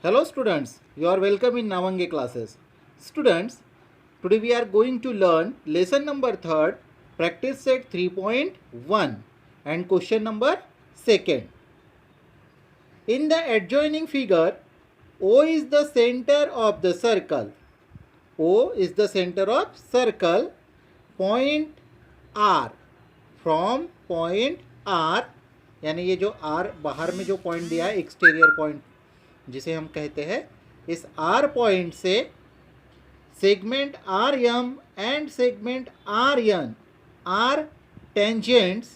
Hello students, you are welcome in Navange classes. Students, today we are going to learn lesson number 3rd, practice set 3.1 and question number 2nd. In the adjoining figure, O is the center of the circle. O is the center of circle. Point R from point R, यानी ये जो R बाहर में जो point दिया है exterior point जिसे हम कहते हैं, इस R पॉइंट से segment R M and segment R N are tangents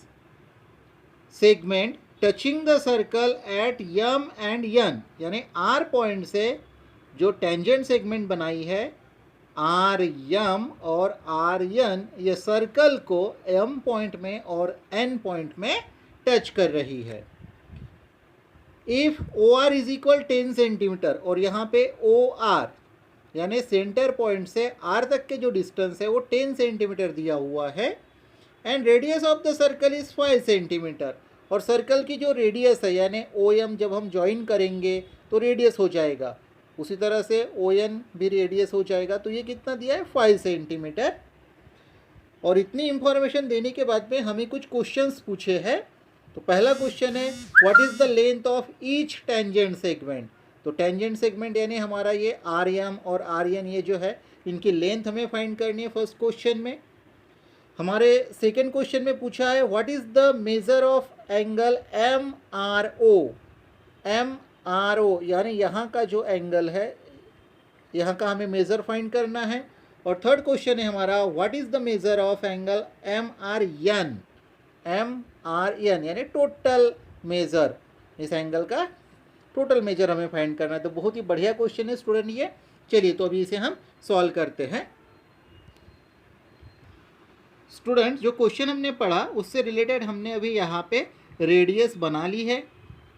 segment touching the circle at M and N, यानी R पॉइंट से जो टेंजेंट सेगमेंट बनाई है आर एम और आर एन, ये सर्कल को एम पॉइंट में और एन पॉइंट में टच कर रही है. If O R is equal 10 centimetre, और यहाँ पे ओ आर यानी सेंटर पॉइंट से आर तक के जो डिस्टेंस है वो 10 सेंटीमीटर दिया हुआ है, and radius of the circle is 5 centimetre, और सर्कल की जो रेडियस है यानी ओ एम जब हम ज्वाइन करेंगे तो रेडियस हो जाएगा, उसी तरह से ओ एन भी रेडियस हो जाएगा. तो ये कितना दिया है 5 सेंटीमीटर. और इतनी इंफॉर्मेशन देने के बाद में हमें कुछ क्वेश्चंस पूछे हैं. तो पहला क्वेश्चन है what is the length of each tangent segment. तो टेंजेंट सेगमेंट यानी हमारा ये आर एम और आर एन, ये जो है इनकी लेंथ हमें फाइंड करनी है फर्स्ट क्वेश्चन में. हमारे सेकंड क्वेश्चन में पूछा है what is the measure of angle M R O. M R O यानी यहाँ का जो एंगल है यहाँ का हमें मेजर फाइंड करना है. और थर्ड क्वेश्चन है हमारा what is the measure of angle M R N. M R N यानी टोटल मेजर, इस एंगल का टोटल मेजर हमें फाइंड करना है. तो बहुत ही बढ़िया क्वेश्चन है स्टूडेंट ये. चलिए तो अभी इसे हम सॉल्व करते हैं. स्टूडेंट जो क्वेश्चन हमने पढ़ा उससे रिलेटेड हमने अभी यहाँ पे रेडियस बना ली है.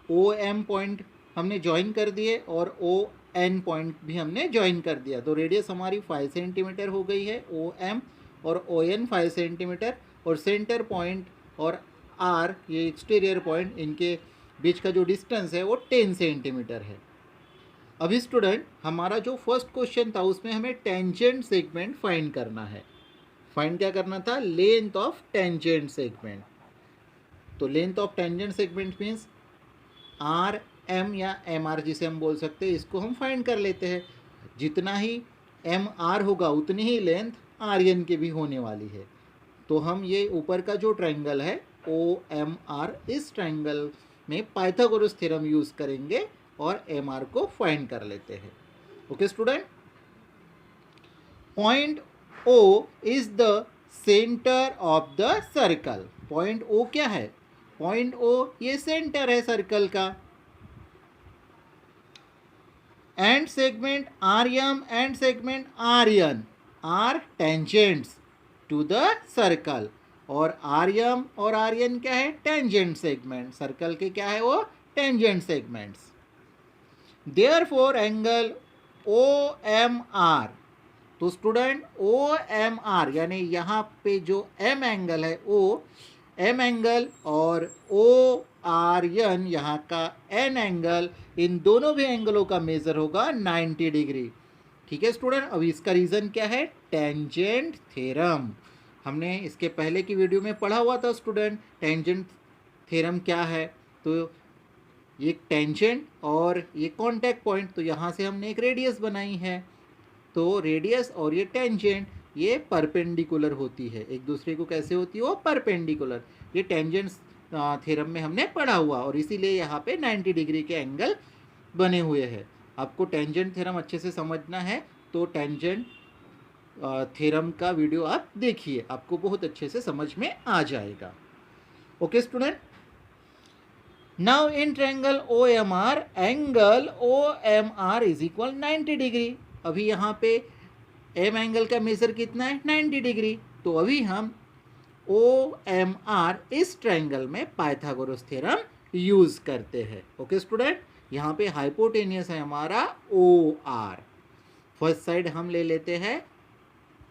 ओ एम पॉइंट हमने ज्वाइन कर दिए और ओ एन पॉइंट भी हमने ज्वाइन कर दिया. तो रेडियस हमारी 5 सेंटीमीटर हो गई है ओ एम और ओ एन 5 सेंटीमीटर, और सेंटर पॉइंट और आर ये एक्सटीरियर पॉइंट, इनके बीच का जो डिस्टेंस है वो 10 सेंटीमीटर है. अभी स्टूडेंट हमारा जो फर्स्ट क्वेश्चन था उसमें हमें टेंजेंट सेगमेंट फाइंड करना है. फाइंड क्या करना था? Length of tangent segment. तो length of tangent segment means R M या एम आर जिसे हम बोल सकते हैं, इसको हम फाइंड कर लेते हैं. जितना ही एम आर होगा उतनी ही लेंथ आर एन की भी होने वाली है. तो हम ये ऊपर का जो ट्रायंगल है ओ एम आर, इस ट्रायंगल में पाइथागोरस थ्योरम यूज़ करेंगे और एम आर को फाइंड कर लेते हैं. Okay student. Point O is the centre of the circle. Point O क्या है? पॉइंट ओ ये सेंटर है सर्कल का. And segment R M and segment R N are tangents to the circle, और आर एम और R N क्या है? Tangent segment. Circle के क्या है वो? Tangent segments. Therefore angle O M R. तो स्टूडेंट ओ एम आर यानी यहाँ पे जो एम एंगल है ओ एम एंगल और ओ आर एन यहाँ का एन एंगल, इन दोनों भी एंगलों का मेजर होगा 90 डिग्री. ठीक है स्टूडेंट. अब इसका रीज़न क्या है? Tangent theorem. हमने इसके पहले की वीडियो में पढ़ा हुआ था स्टूडेंट टेंजेंट थ्योरम क्या है. तो ये टेंजेंट और ये कॉन्टैक्ट पॉइंट, तो यहाँ से हमने एक रेडियस बनाई है. तो रेडियस और ये टेंजेंट ये परपेंडिकुलर होती है एक दूसरे को. कैसे होती है वो? परपेंडिकुलर. ये टेंजेंट थ्योरम में हमने पढ़ा हुआ, और इसीलिए यहाँ पे 90 डिग्री के एंगल बने हुए हैं. आपको टेंजेंट थ्योरम अच्छे से समझना है तो टेंजेंट थ्योरम का वीडियो आप देखिए, आपको बहुत अच्छे से समझ में आ जाएगा. Okay student. Now in triangle O M R, angle O M R is equal 90 degree. अभी यहाँ पे एम एंगल का मेजर कितना है? 90 डिग्री. तो अभी हम ओ एम आर इस ट्रायंगल में पाइथागोरस थ्योरम यूज करते हैं. Okay student. यहाँ पे हाइपोटेनियस है हमारा ओ आर. फर्स्ट साइड हम ले लेते हैं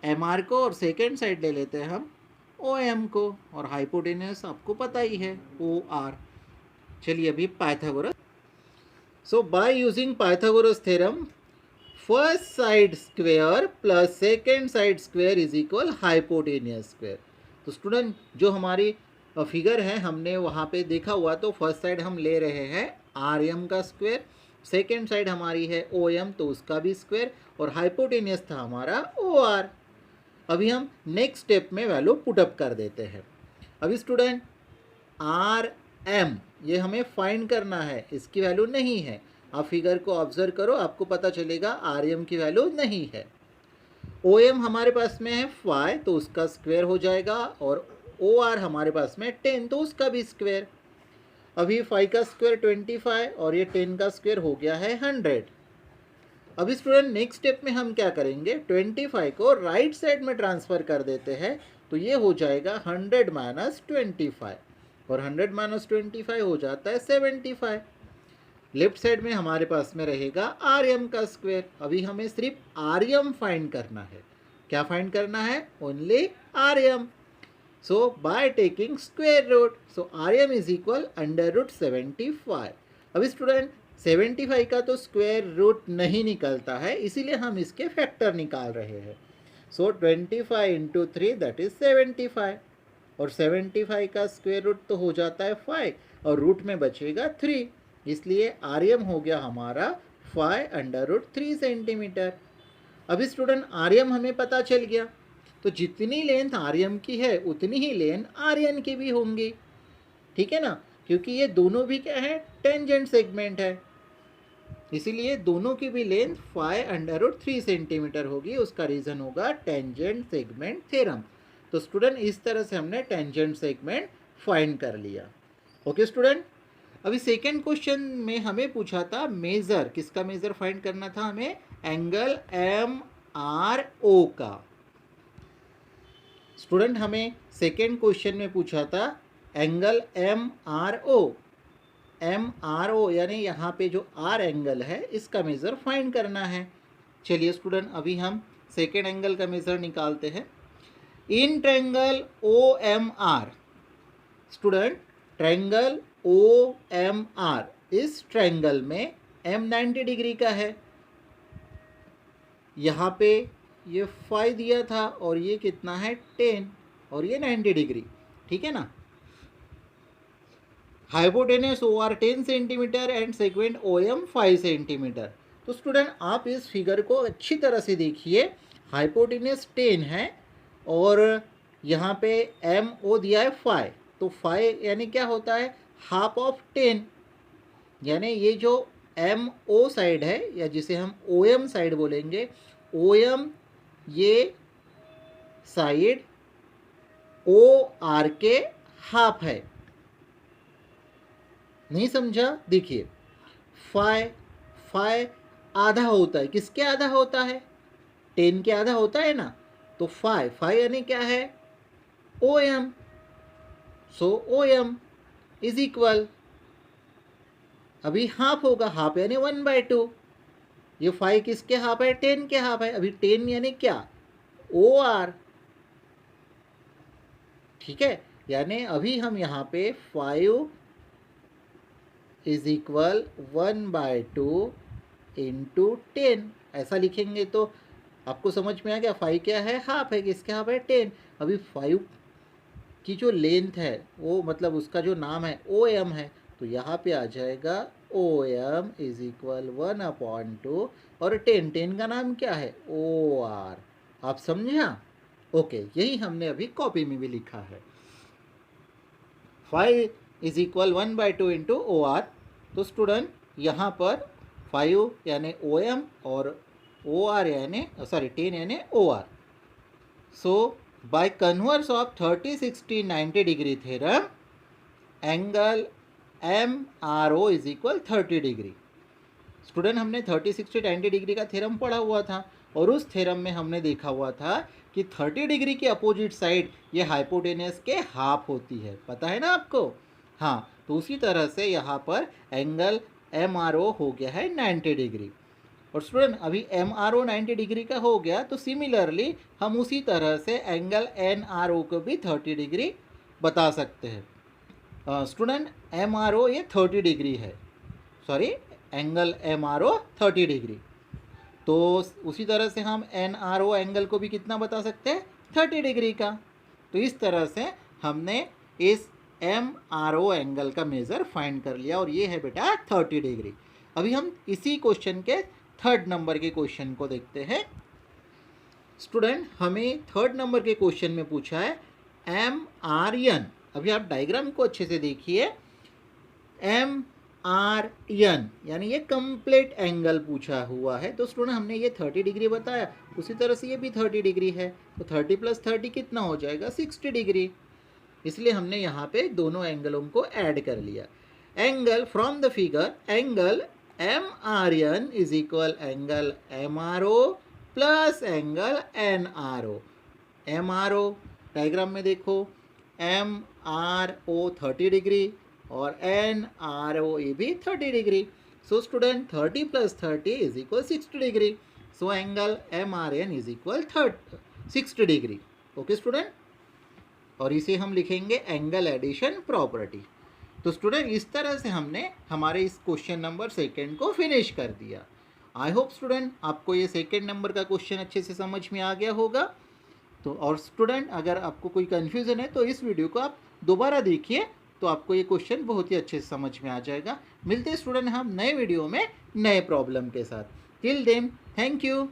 एम आर को और सेकेंड साइड ले लेते हैं हम ओ एम को, और हाइपोटेनियस आपको पता ही है ओ आर. चलिए अभी Pythagoras So by using Pythagoras theorem, first side square plus second side square is equal hypotenuse square. तो स्टूडेंट जो हमारी फिगर है हमने वहाँ पे देखा हुआ, तो फर्स्ट साइड हम ले रहे हैं आर एम का स्क्वायर, सेकेंड साइड हमारी है ओ एम तो उसका भी स्क्वायर, और हाइपोटेनियस था हमारा ओ आर. अभी हम नेक्स्ट स्टेप में वैल्यू पुटअप कर देते हैं. अभी स्टूडेंट आर एम ये हमें फाइंड करना है, इसकी वैल्यू नहीं है. आप फिगर को ऑब्जर्व करो, आपको पता चलेगा आर एम की वैल्यू नहीं है. ओ एम हमारे पास में है 5 तो उसका स्क्वायर हो जाएगा, और ओ आर हमारे पास में 10 तो उसका भी स्क्वायर. अभी 5 का स्क्वायर 25 और ये 10 का स्क्वायर हो गया है 100. अभी स्टूडेंट नेक्स्ट स्टेप में हम क्या करेंगे, 25 को राइट साइड में ट्रांसफ़र कर देते हैं, तो ये हो जाएगा 100 माइनस 25, और 100 माइनस 25 हो जाता है 75. लेफ्ट साइड में हमारे पास में रहेगा आर एम का स्क्वायर. अभी हमें सिर्फ आर एम फाइंड करना है. क्या फाइंड करना है, only R M. So by taking square root, so R M is equal under root 75. अभी स्टूडेंट 75 का तो स्क्वायर रूट नहीं निकलता है, इसीलिए हम इसके फैक्टर निकाल रहे हैं. सो 25 इंटू 3 दैट इज 75, और 75 का स्क्वायर रूट तो हो जाता है 5, और रूट में बचेगा 3, इसलिए आर एम हो गया हमारा 5 अंडर रूट 3 सेंटीमीटर. अभी स्टूडेंट आर एम हमें पता चल गया, तो जितनी लेंथ आर एम की है उतनी ही लेंथ आर एन की भी होंगी. ठीक है ना, क्योंकि ये दोनों भी क्या है, टेंजेंट सेगमेंट है, इसीलिए दोनों की भी लेंथ 5 अंडर रूट 3 सेंटीमीटर होगी. उसका रीज़न होगा टेंजेंट सेगमेंट थ्योरम. तो स्टूडेंट इस तरह से हमने टेंजेंट सेगमेंट फाइंड कर लिया. ओके स्टूडेंट, अभी सेकेंड क्वेश्चन में हमें पूछा था मेजर, किसका मेजर फाइंड करना था हमें, एंगल एम आर ओ का. स्टूडेंट हमें सेकेंड क्वेश्चन में पूछा था angle M R O. M R O यानी यहाँ पे जो आर एंगल है इसका मेज़र फाइंड करना है. चलिए स्टूडेंट अभी हम सेकेंड एंगल का मेज़र निकालते हैं. In triangle O M R, student triangle O M R, इस ट्रायंगल में एम 90 डिग्री का है. यहाँ पे ये 5 दिया था और ये कितना है 10, और ये 90 डिग्री. ठीक है ना. Hypotenuse O R 10 centimetre and segment O M 5 centimetre. तो स्टूडेंट आप इस फिगर को अच्छी तरह से देखिए. हाइपोटेनस 10 है और यहाँ पे एम ओ दिया है 5, तो 5 यानी क्या होता है, हाफ ऑफ 10. यानी ये जो एम ओ साइड है, या जिसे हम ओ एम साइड बोलेंगे, ओ एम ये साइड ओ आर के हाफ है. नहीं समझा, देखिए 5 आधा होता है, किसके आधा होता है, 10 के आधा होता है ना. तो 5 यानी क्या है, O M. So O M is equal, अभी हाफ होगा, हाफ यानी 1/2. ये 5 किसके हाफ है, 10 के हाफ है. अभी 10 यानी क्या, ओ आर. ठीक है, यानी अभी हम यहाँ पे 5 इज इक्वल 1/2 इंटू 10 ऐसा लिखेंगे तो आपको समझ में आ गया. 5 क्या है, हाफ है, किसके हाफ है, 10. अभी 5 की जो लेंथ है वो मतलब उसका जो नाम है ओ एम है, तो यहाँ पे आ जाएगा ओ एम इज इक्वल 1/2 और 10 का नाम क्या है, ओ आर. आप समझा. ओके, यही हमने अभी कॉपी में भी लिखा है. 5 is equal 1/2 into O R. तो स्टूडेंट यहाँ पर 5 यानी ओ एम और ओ आर यानी 10 यानी O R. So by converse of 30, 60, 90 degree theorem, angle M R O is equal 30 degree. Student हमने 30, 60, 90 डिग्री का थ्योरम पढ़ा हुआ था, और उस थ्योरम में हमने देखा हुआ था कि 30 डिग्री की अपोजिट साइड ये हाइपोटेनस के हाफ होती है. पता है ना आपको. हाँ, तो उसी तरह से यहाँ पर एंगल एम आर ओ हो गया है 90 डिग्री. और स्टूडेंट अभी एम आर ओ 90 डिग्री का हो गया, तो सिमिलरली हम उसी तरह से एंगल एन आर ओ को भी 30 डिग्री बता सकते हैं. स्टूडेंट एम आर ओ ये 30 डिग्री है, sorry angle M R O 30 degree. तो उसी तरह से हम एन आर ओ एंगल को भी कितना बता सकते हैं, 30 डिग्री का। तो इस तरह से हमने इस एम आर ओ एंगल का मेज़र फाइंड कर लिया और ये है बेटा 30 डिग्री। अभी हम इसी क्वेश्चन के थर्ड नंबर के क्वेश्चन को देखते हैं। स्टूडेंट, हमें थर्ड नंबर के क्वेश्चन में पूछा है एम आर एन। अभी आप डायग्राम को अच्छे से देखिए। एम आर एन यानी ये कंप्लीट एंगल पूछा हुआ है। तो स्टूडेंट हमने ये 30 डिग्री बताया, उसी तरह से ये भी 30 डिग्री है। तो 30 + 30 कितना हो जाएगा, 60 डिग्री। इसलिए हमने यहाँ पे दोनों एंगलों को ऐड कर लिया। Angle from the figure, angle M R N is equal angle M R O plus angle N R O. M R O diagram में देखो, एम आर ओ 30 डिग्री और एन आर ओ ये भी 30 degree. So student 30 + 30 is equal 60 degree. So angle M R N is equal 60 degree. Okay student, और इसे हम लिखेंगे angle addition property. तो स्टूडेंट इस तरह से हमने हमारे इस क्वेश्चन नंबर सेकेंड को फिनिश कर दिया। आई होप स्टूडेंट आपको ये सेकेंड नंबर का क्वेश्चन अच्छे से समझ में आ गया होगा। तो और स्टूडेंट अगर आपको कोई कन्फ्यूज़न है तो इस वीडियो को आप दोबारा देखिए, तो आपको ये क्वेश्चन बहुत ही अच्छे से समझ में आ जाएगा। मिलते हैं स्टूडेंट हम नए वीडियो में नए प्रॉब्लम के साथ। Till then thank you.